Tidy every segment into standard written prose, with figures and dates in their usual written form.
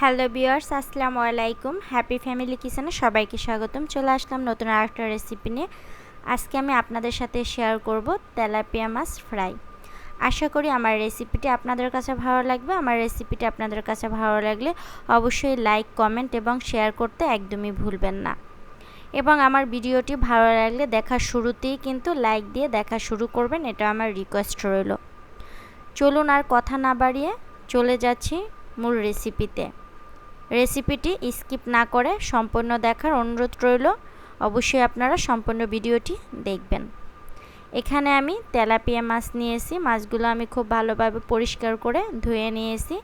Hello viewers, আসসালামু আলাইকুম। Happy family কিচেনে সবাইকে স্বাগতম। চলে আসলাম নতুন আরেকটা রেসিপি নিয়ে। আজকে আমি আপনাদের সাথে শেয়ার করব তেলাপিয়া মাছ ফ্রাই। আশা করি আমার রেসিপিটি আপনাদের কাছে ভালো লাগবে। আমার রেসিপিটি আপনাদের কাছে ভালো লাগলে অবশ্যই লাইক, কমেন্ট এবং শেয়ার করতে একদমই ভুলবেন না। এবং আমার ভিডিওটি ভালো লাগলে দেখার শুরুতেই কিন্তু লাইক দিয়ে দেখা শুরু করবেন, এটা আমার রিকোয়েস্ট রইল। চলুন আর কথা না বাড়িয়ে চলে যাচ্ছি মূল রেসিপিতে। রেসিপিটি স্কিপ না করে সম্পূর্ণ দেখার অনুরোধ রইল। অবশ্যই আপনারা সম্পূর্ণ ভিডিওটি দেখবেন। এখানে আমি তেলাপিয়া মাছ নিয়েছি। মাছগুলো আমি খুব ভালোভাবে পরিষ্কার করে ধুয়ে নিয়েছি।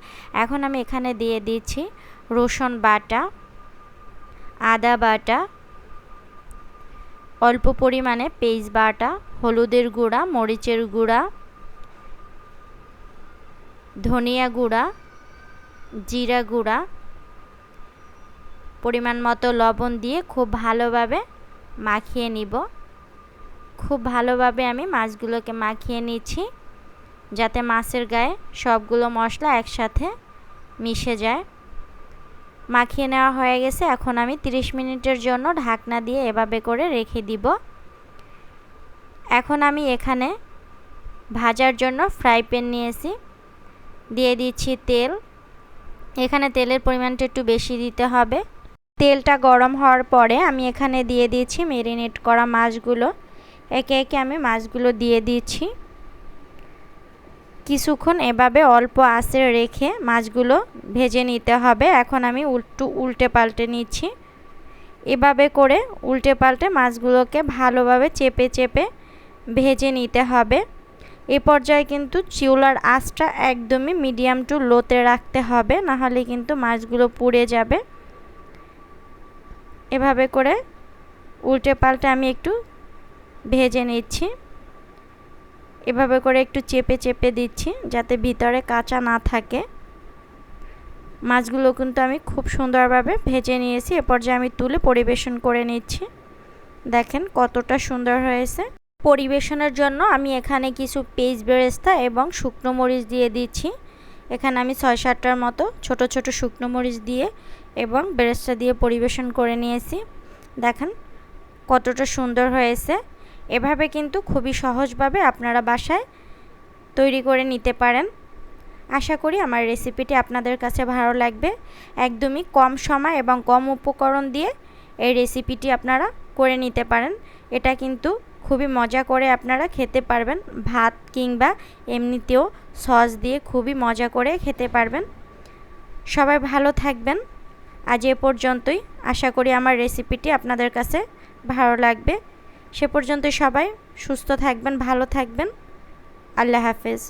এখন আমি এখানে দিয়ে দিচ্ছি রসুন বাটা, আদা বাটা, অল্প পরিমাণে পেঁয়াজ বাটা, হলুদের গুঁড়া, মরিচের গুঁড়া, ধনিয়া গুঁড়া, জিরা গুঁড়া, পরিমাণ মতো লবণ দিয়ে খুব ভালোভাবে মাখিয়ে নিব। খুব ভালোভাবে আমি মাছগুলোকে মাখিয়ে নিচ্ছি যাতে মাছের গায়ে সবগুলো মশলা একসাথে মিশে যায়। মাখিয়ে নেওয়া হয়ে গেছে। এখন আমি 30 মিনিটের জন্য ঢাকনা দিয়ে এভাবে করে রেখে দিব। এখন আমি এখানে ভাজার জন্য ফ্রাই প্যান নিয়েছি। দিয়ে দিচ্ছি তেল। এখানে তেলের পরিমাণটা একটু বেশি দিতে হবে। তেলটা গরম হওয়ার পরে আমি এখানে দিয়ে দিচ্ছি ম্যারিনেট করা মাছগুলো। একে একে আমি মাছগুলো দিয়ে দিচ্ছি। কিছুক্ষণ এভাবে অল্প আঁচে রেখে মাছগুলো ভেজে নিতে হবে। এখন আমি উল্টে পাল্টে নিচ্ছি। এভাবে করে উল্টে পাল্টে মাছগুলোকে ভালোভাবে চেপে চেপে ভেজে নিতে হবে। এ পর্যায়ে কিন্তু চুলার আঁচটা একদমই মিডিয়াম টু লোতে রাখতে হবে, না হলে কিন্তু মাছগুলো পুড়ে যাবে। এভাবে করে উল্টে পাল্টে আমি একটু ভেজে নিচ্ছি। এভাবে করে একটু চেপে চেপে দিচ্ছি যাতে ভিতরে কাঁচা না থাকে। মাছগুলো কিন্তু আমি খুব সুন্দরভাবে ভেজে নিয়েছি। এ পর্যায়ে আমি তুলে পরিবেশন করে নিচ্ছি। দেখেন কতটা সুন্দর হয়েছে। পরিবেশনের জন্য আমি এখানে কিছু পেঁয়াজ বেরেস্তা এবং শুকনো মরিচ দিয়ে দিচ্ছি। এখানে আমি 6-7টার মতো ছোট ছোট শুকনো মরিচ দিয়ে এবং বেরেস্তা দিয়ে পরিবেশন করে নিয়েছি। দেখেন কতটা সুন্দর হয়েছে। এভাবে কিন্তু খুবই সহজভাবে আপনারা বাসায় তৈরি করে নিতে পারেন। আশা করি আমার রেসিপিটি আপনাদের কাছে ভালো লাগবে। একদমই কম সময় এবং কম উপকরণ দিয়ে এই রেসিপিটি আপনারা করে নিতে পারেন। এটা কিন্তু খুবই মজা করে আপনারা খেতে পারবেন। ভাত কিংবা এমনিতেও সস দিয়ে খুবই মজা করে খেতে পারবেন। সবাই ভালো থাকবেন। আজ এ পর্যন্তই। আশা করি আমার রেসিপিটি আপনাদের কাছে ভালো লাগবে। সে পর্যন্ত সবাই সুস্থ থাকবেন, ভালো থাকবেন। আল্লাহ হাফেজ।